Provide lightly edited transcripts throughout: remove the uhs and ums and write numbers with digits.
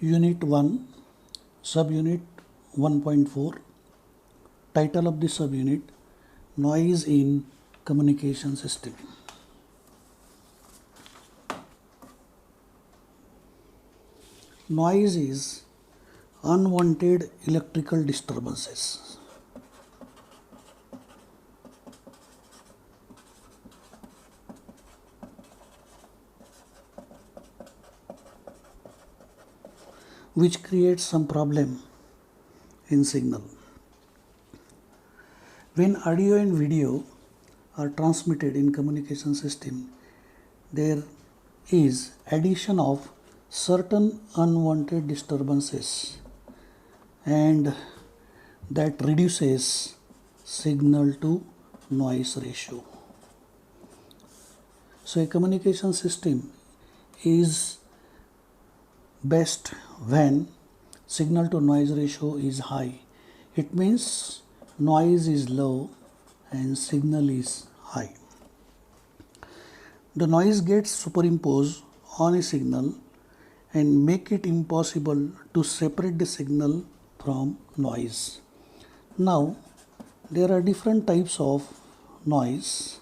Unit 1, Subunit 1.4. Title of the subunit: Noise in Communication System. Noise is unwanted electrical disturbances. Which creates some problem in signal. When audio and video are transmitted in communication system, there is addition of certain unwanted disturbances, and that reduces signal to noise ratio. So a communication system is best when signal to noise ratio is high. It means noise is low and signal is high. The noise gets superimposed on a signal and make it impossible to separate the signal from noise. Now there are different types of noise.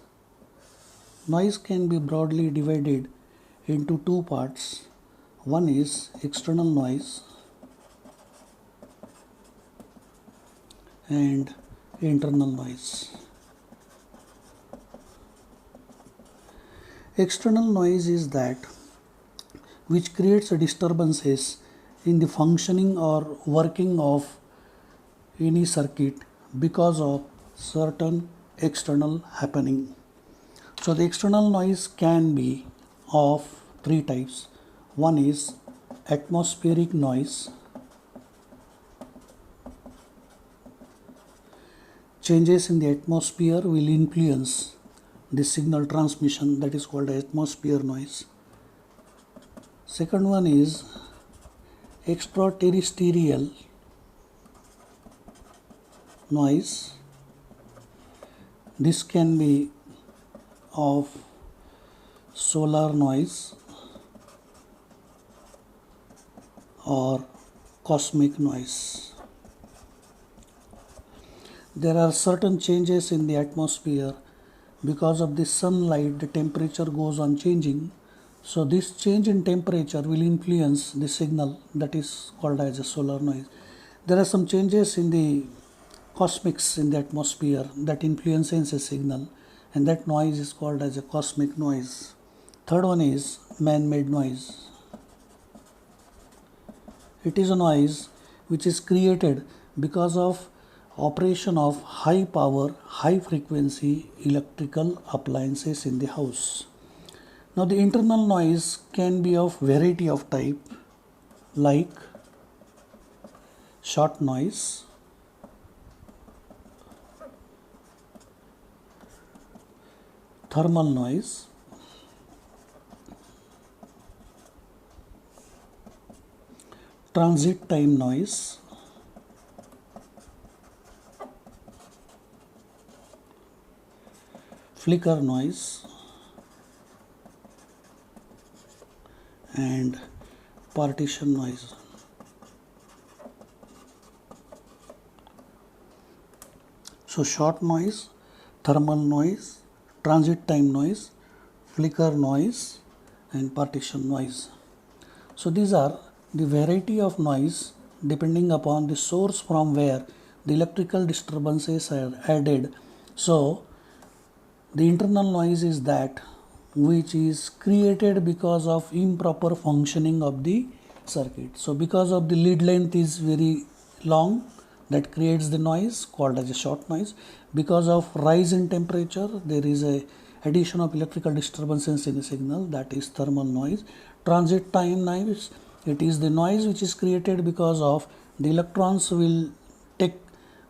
Noise can be broadly divided into two parts. One is external noise and internal noise. External noise is that which creates a disturbances in the functioning or working of any circuit because of certain external happening. So the external noise can be of three types. One is atmospheric noise. Changes in the atmosphere will influence the signal transmission, that is called atmosphere noise. Second one is extraterrestrial noise. This can be of solar noise or cosmic noise. There are certain changes in the atmosphere because of the sunlight. The temperature goes on changing, so this change in temperature will influence the signal, that is called as a solar noise. There are some changes in the cosmics in the atmosphere that influences a signal, and that noise is called as a cosmic noise. Third one is man-made noise. It is a noise which is created because of operation of high power, high frequency electrical appliances in the house. Now the internal noise can be of variety of type, like short noise, thermal noise, transit time noise, flicker noise, and partition noise. So short noise, thermal noise, transit time noise, flicker noise, and partition noise. So these are the variety of noise depending upon the source from where the electrical disturbances are added. So the internal noise is that which is created because of improper functioning of the circuit. So because of the lead length is very long, that creates the noise called as a short noise. Because of rise in temperature, there is a addition of electrical disturbances in the signal, that is thermal noise. Transit time noise, it is the noise which is created because of the electrons will take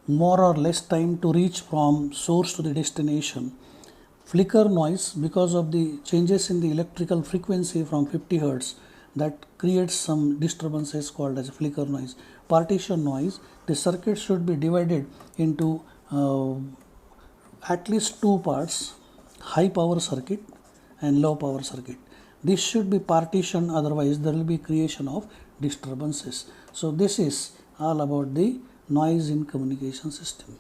more or less time to reach from source to the destination. Flicker noise, because of the changes in the electrical frequency from 50 Hz, that creates some disturbances called as flicker noise. Partition noise, the circuit should be divided into at least two parts, high power circuit and low power circuit. This should be partitioned, otherwise there will be creation of disturbances. So this is all about the noise in communication system.